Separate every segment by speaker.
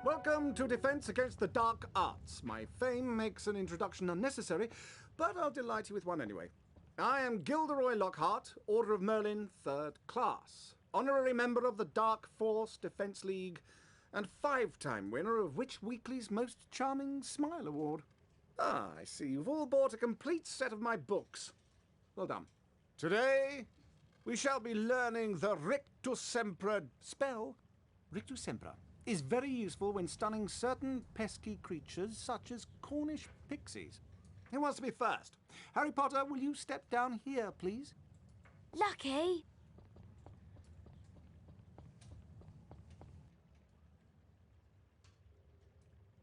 Speaker 1: Welcome to Defense Against the Dark Arts. My fame makes an introduction unnecessary, but I'll delight you with one anyway. I am Gilderoy Lockhart, Order of Merlin, 3rd Class, honorary member of the Dark Force Defense League, and 5-time winner of Witch Weekly's Most Charming Smile Award. Ah, I see you've all bought a complete set of my books. Well done. Today, we shall be learning the Rictus Sempra spell. Rictus Sempra is very useful when stunning certain pesky creatures such as Cornish pixies. Who wants to be first? Harry Potter, will you step down here, please?
Speaker 2: Lucky.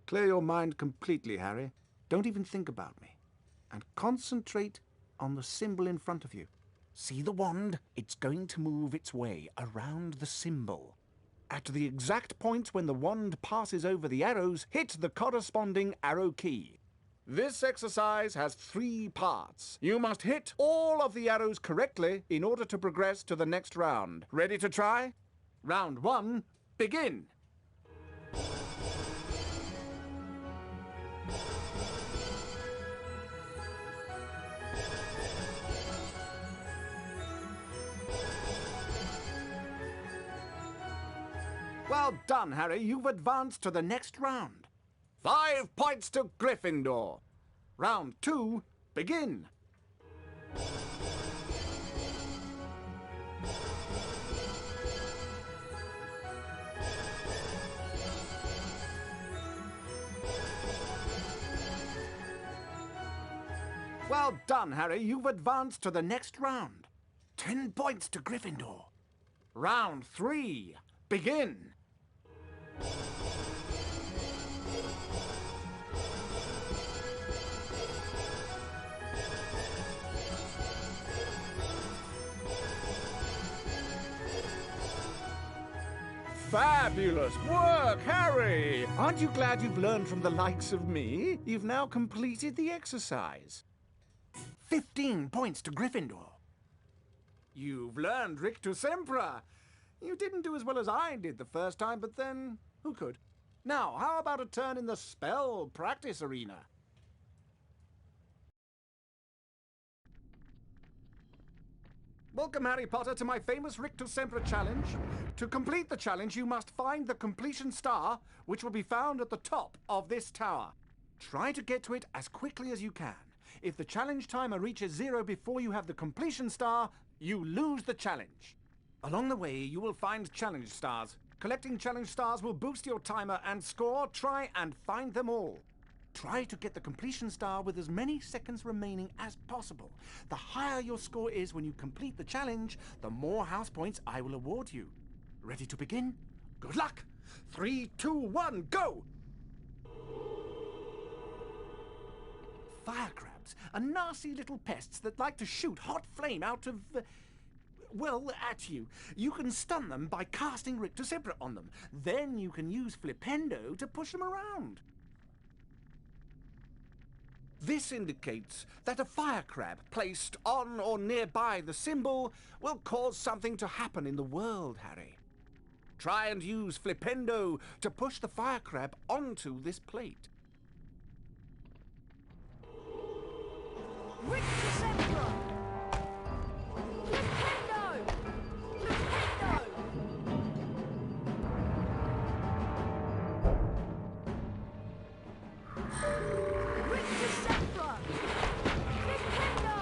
Speaker 1: Clear your mind completely, Harry. Don't even think about me. And concentrate on the symbol in front of you. See the wand? It's going to move its way around the symbol. At the exact point when the wand passes over the arrows, hit the corresponding arrow key. This exercise has 3 parts. You must hit all of the arrows correctly in order to progress to the next round. Ready to try? Round 1, begin! Well done, Harry. You've advanced to the next round. 5 points to Gryffindor. Round 2, begin. Well done, Harry. You've advanced to the next round. 10 points to Gryffindor. Round 3, begin. Fabulous work, Harry! Aren't you glad you've learned from the likes of me? You've now completed the exercise. 15 points to Gryffindor. You've learned Rictus Sempra. You didn't do as well as I did the first time, but then who could? Now, how about a turn in the spell practice arena? Welcome, Harry Potter, to my famous Rictus Sempra challenge. To complete the challenge, you must find the completion star, which will be found at the top of this tower. Try to get to it as quickly as you can. If the challenge timer reaches 0 before you have the completion star, you lose the challenge. Along the way, you will find challenge stars. Collecting challenge stars will boost your timer and score. Try and find them all. Try to get the completion star with as many seconds remaining as possible. The higher your score is when you complete the challenge, the more house points I will award you. Ready to begin? Good luck! 3, 2, 1, go! Fire crabs are nasty little pests that like to shoot hot flame out of... well, at you. You can stun them by casting Rictus Sempra on them. Then you can use Flipendo to push them around. This indicates that a fire crab placed on or nearby the symbol will cause something to happen in the world, Harry. Try and use Flipendo to push the fire crab onto this plate.
Speaker 2: Rictus Sempra! Flipendo! Flipendo! Rictus Sempra! Flipendo!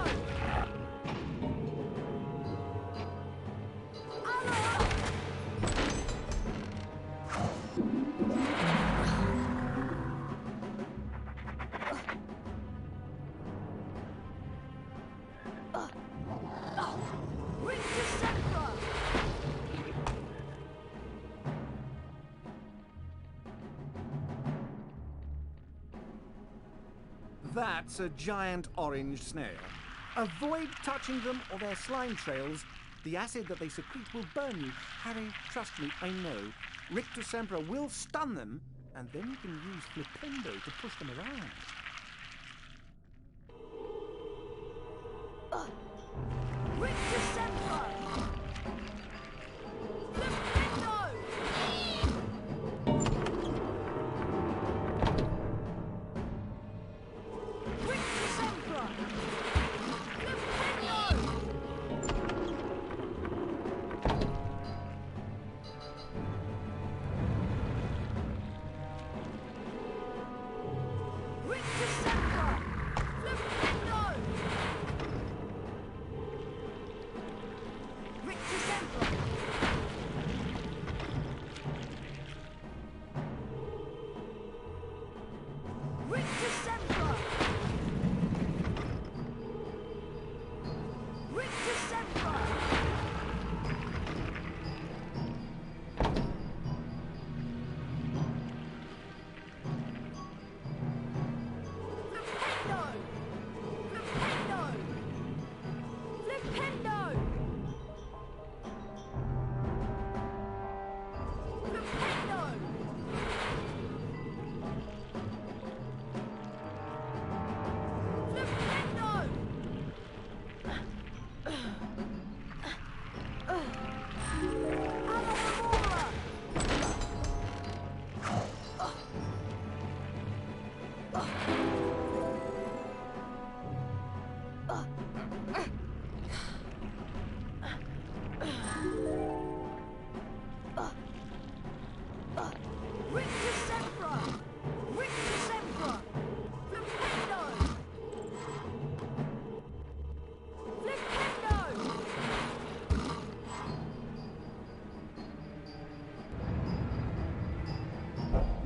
Speaker 2: Allah! Rictus Sempra!
Speaker 1: That's a giant orange snail. Avoid touching them or their slime trails. The acid that they secrete will burn you. Harry, trust me, I know. Rictus Sempra will stun them, and then you can use Flipendo to push them around.
Speaker 2: Rictus Sempra! Flipendo!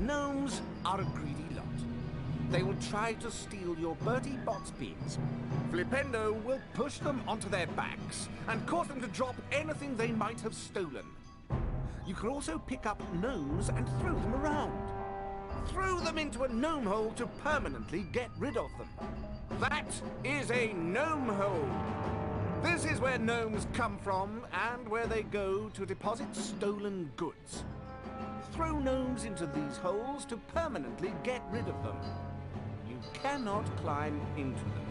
Speaker 1: Gnomes are a greedy lot. They will try to steal your Bertie Bott's beans. Flipendo will push them onto their backs and cause them to drop anything they might have stolen. You can also pick up gnomes and throw them around. Throw them into a gnome hole to permanently get rid of them. That is a gnome hole. This is where gnomes come from and where they go to deposit stolen goods. Throw gnomes into these holes to permanently get rid of them. You cannot climb into them.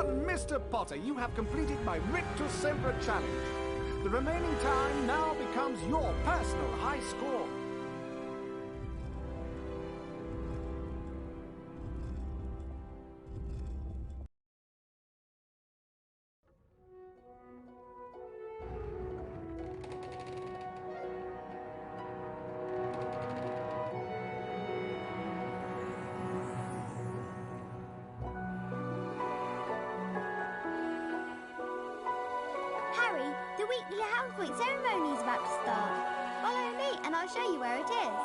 Speaker 1: Mr. Potter, you have completed my Rictus Semper challenge. The remaining time now becomes your personal high score.
Speaker 3: Harry, the weekly House Point ceremony is about to start. Follow me and I'll show you where it is.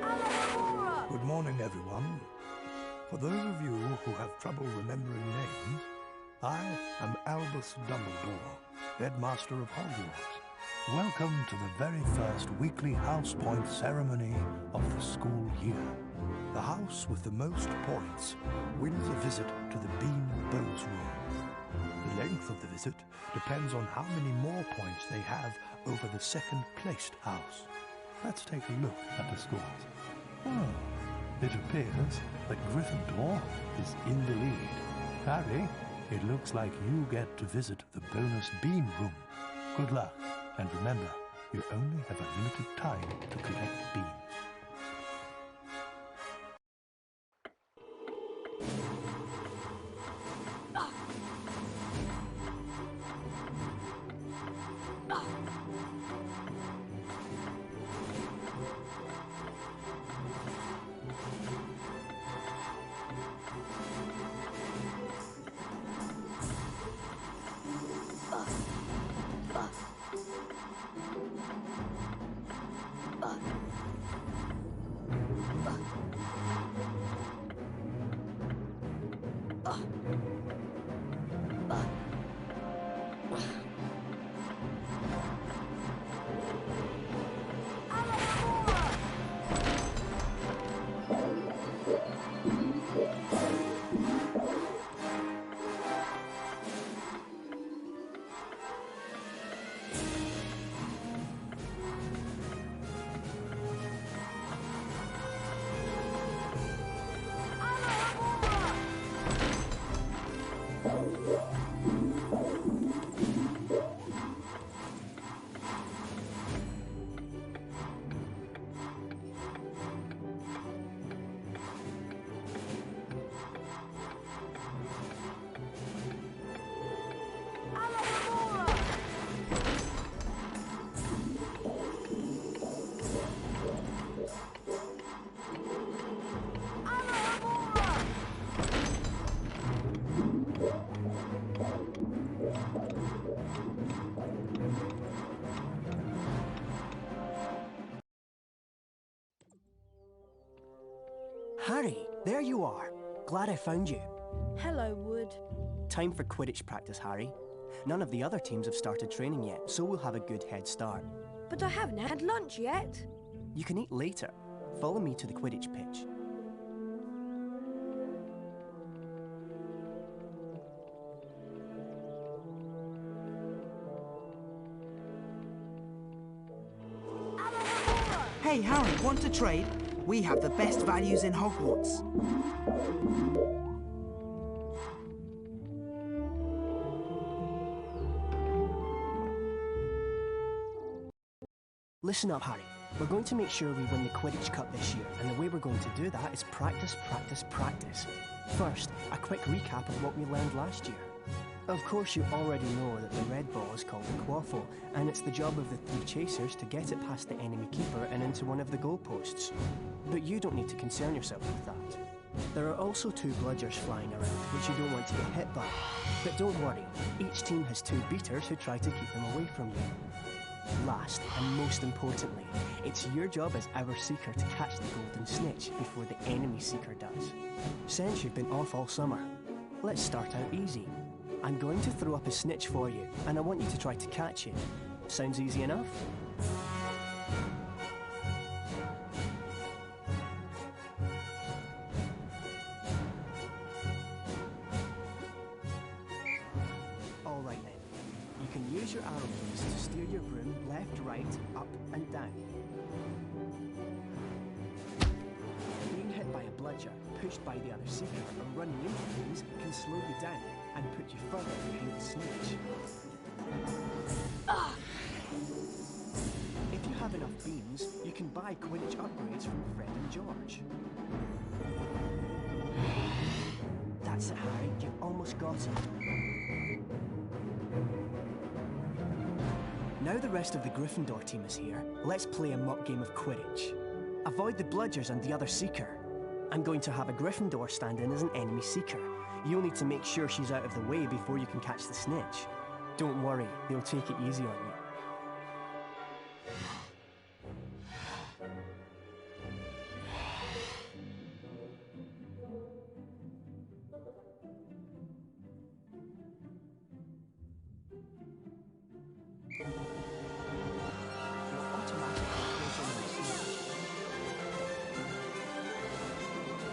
Speaker 2: Alamora!
Speaker 4: Good morning, everyone. For those of you who have trouble remembering names, I am Albus Dumbledore, Headmaster of Hogwarts. Welcome to the very first weekly House Point ceremony of the school year. The house with the most points wins a visit to the Bean Bows Room. The length of the visit depends on how many more points they have over the second-placed house. Let's take a look at the scores. Oh, it appears that Gryffindor is in the lead. Harry, it looks like you get to visit the bonus Bean Room. Good luck. And remember, you only have a limited time to collect beans.
Speaker 5: Harry, there you are. Glad I found you.
Speaker 2: Hello, Wood.
Speaker 5: Time for Quidditch practice, Harry. None of the other teams have started training yet, so we'll have a good head start.
Speaker 2: But I haven't had lunch yet.
Speaker 5: You can eat later. Follow me to the Quidditch pitch.
Speaker 6: Hey, Harry, want to trade? We have the best values in Hogwarts.
Speaker 5: Listen up, Harry. We're going to make sure we win the Quidditch Cup this year, and the way we're going to do that is practice, practice, practice. First, a quick recap of what we learned last year. Of course, you already know that the red ball is called a quaffle, and it's the job of the three chasers to get it past the enemy keeper and into one of the goalposts. But you don't need to concern yourself with that. There are also two bludgers flying around, which you don't want to get hit by. But don't worry, each team has two beaters who try to keep them away from you. Last, and most importantly, it's your job as our Seeker to catch the Golden Snitch before the enemy Seeker does. Since you've been off all summer, let's start out easy. I'm going to throw up a snitch for you, and I want you to try to catch it. Sounds easy enough? All right then. You can use your arrow keys to steer your broom left, right, up and down. Being hit by a bludger, pushed by the other seeker, or running into things can slow you down and put you further behind the Snitch. If you have enough beans, you can buy Quidditch upgrades from Fred and George. That's it, Harry. You almost got it. Now the rest of the Gryffindor team is here, let's play a mock game of Quidditch. Avoid the bludgers and the other seeker. I'm going to have a Gryffindor stand in as an enemy seeker. You'll need to make sure she's out of the way before you can catch the Snitch. Don't worry, they'll take it easy on you.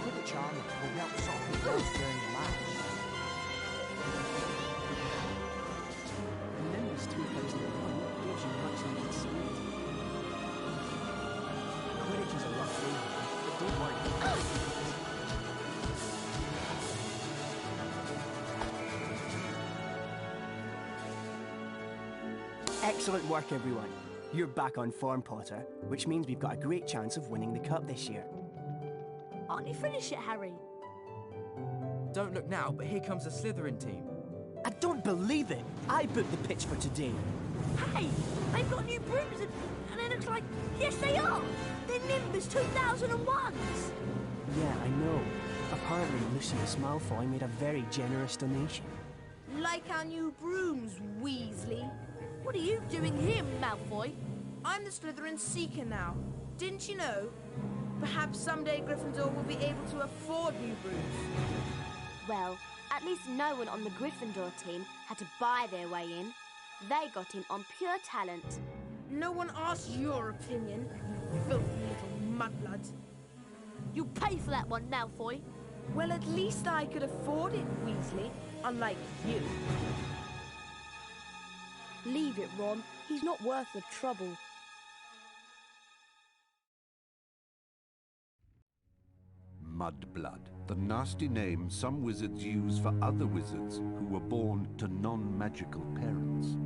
Speaker 5: Quidditch armor will help soften the blows during the match. The Nimbus 2001 gives you much needed speed. Quidditch is a rough game, but don't worry. Excellent work, everyone. You're back on form, Potter, which means we've got a great chance of winning the cup this year.
Speaker 2: Aren't you finished yet, Harry?
Speaker 7: Don't look now, but here comes the Slytherin team.
Speaker 5: I don't believe it! I booked the pitch for today.
Speaker 2: Hey, they've got new brooms and it looks like... Yes, they are! They're Nimbus 2001s!
Speaker 5: Yeah, I know. Apparently, Lucius Malfoy made a very generous donation.
Speaker 2: Like our new brooms, Weasley. What are you doing here, Malfoy?
Speaker 8: I'm the Slytherin Seeker now. Didn't you know? Perhaps someday Gryffindor will be able to afford new brooms.
Speaker 3: Well, at least no one on the Gryffindor team had to buy their way in. They got in on pure talent.
Speaker 8: No one asked your opinion, you filthy little mudbloods.
Speaker 2: You pay for that one, Malfoy.
Speaker 8: Well, at least I could afford it, Weasley, unlike you.
Speaker 2: Leave it, Ron. He's not worth the trouble.
Speaker 9: Mudblood, the nasty name some wizards use for other wizards who were born to non-magical parents.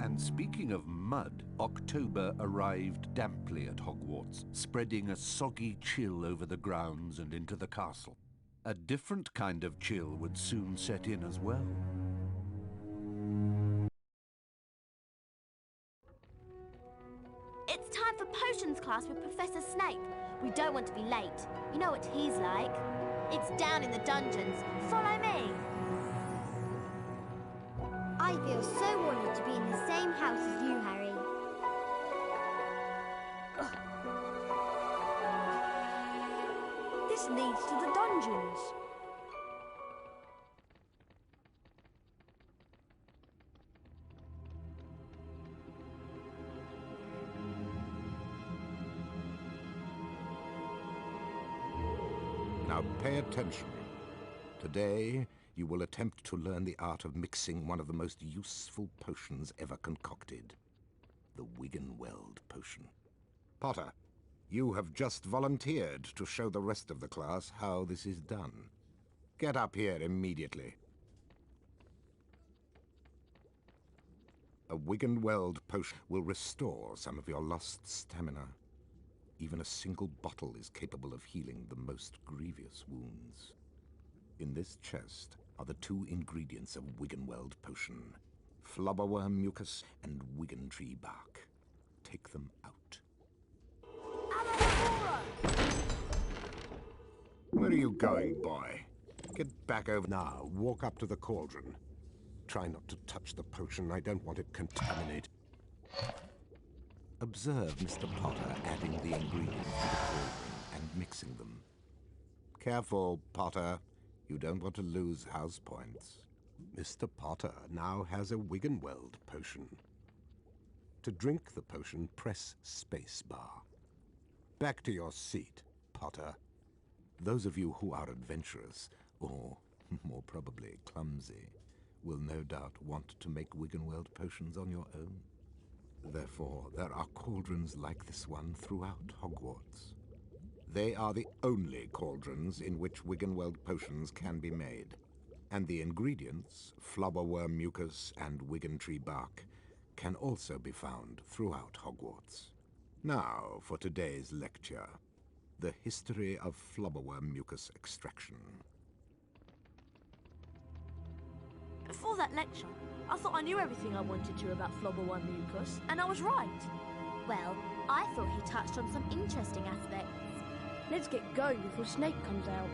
Speaker 9: And speaking of mud, October arrived damply at Hogwarts, spreading a soggy chill over the grounds and into the castle. A different kind of chill would soon set in as well.
Speaker 3: It's time for potions class with Professor Snape. We don't want to be late. You know what he's like. It's down in the dungeons. Follow me. I feel so honoured to be in the same house as you, Harry.
Speaker 2: This leads to the dungeons.
Speaker 10: Now pay attention. Today, you will attempt to learn the art of mixing one of the most useful potions ever concocted. The Wiggenweld potion. Potter, you have just volunteered to show the rest of the class how this is done. Get up here immediately. A Wiggenweld potion will restore some of your lost stamina. Even a single bottle is capable of healing the most grievous wounds. In this chest are the two ingredients of Wiggenweld potion: flubberworm mucus and Wiggentree bark. Take them out. Where are you going, boy? Get back over now. Walk up to the cauldron. Try not to touch the potion. I don't want it contaminated. Observe Mr. Potter adding the ingredients to the cauldron and mixing them. Careful, Potter. You don't want to lose house points. Mr. Potter now has a Wiggenweld potion. To drink the potion, press spacebar. Back to your seat, Potter. Those of you who are adventurous, or more probably clumsy, will no doubt want to make Wiggenweld potions on your own. Therefore, there are cauldrons like this one throughout Hogwarts. They are the only cauldrons in which Wiggenweld potions can be made. And the ingredients, flobberworm mucus and Wiggentree bark, can also be found throughout Hogwarts. Now for today's lecture, the history of flobberworm mucus extraction.
Speaker 2: Before that lecture, I thought I knew everything I wanted to about flobberworm mucus, and I was right.
Speaker 3: Well, I thought he touched on some interesting aspects.
Speaker 2: Let's get going before Snape comes out.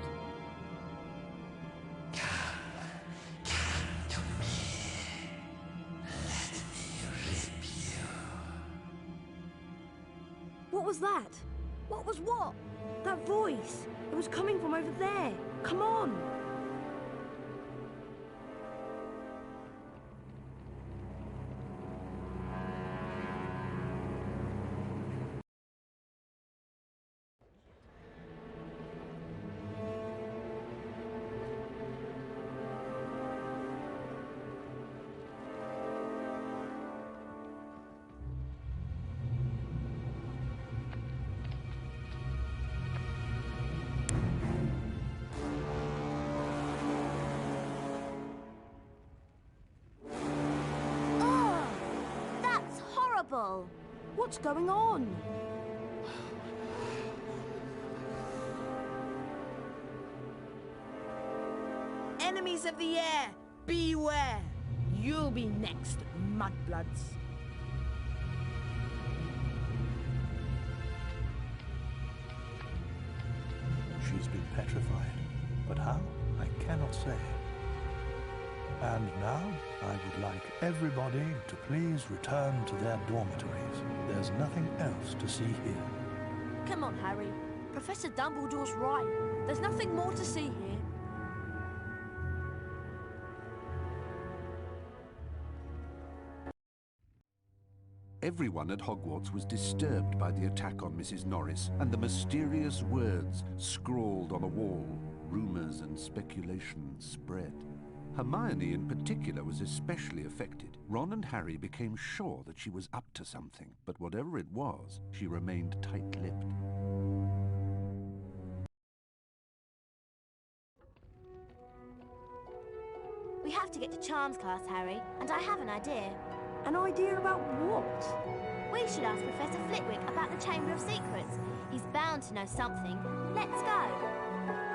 Speaker 2: What was that? What was what? That voice. It was coming from over there. Come on. What's going on?
Speaker 8: Enemies of the air, beware! You'll be next, mudbloods.
Speaker 4: She's been petrified, but how? I cannot say. And now, I would like everybody to please return to their dormitories. There's nothing else to see here.
Speaker 2: Come on, Harry. Professor Dumbledore's right. There's nothing more to see here.
Speaker 9: Everyone at Hogwarts was disturbed by the attack on Mrs. Norris and the mysterious words scrawled on a wall. Rumours and speculations spread. Hermione in particular was especially affected. Ron and Harry became sure that she was up to something, but whatever it was, she remained tight-lipped.
Speaker 3: We have to get to Charms class, Harry, and I have an idea.
Speaker 2: An idea about what?
Speaker 3: We should ask Professor Flitwick about the Chamber of Secrets. He's bound to know something. Let's go.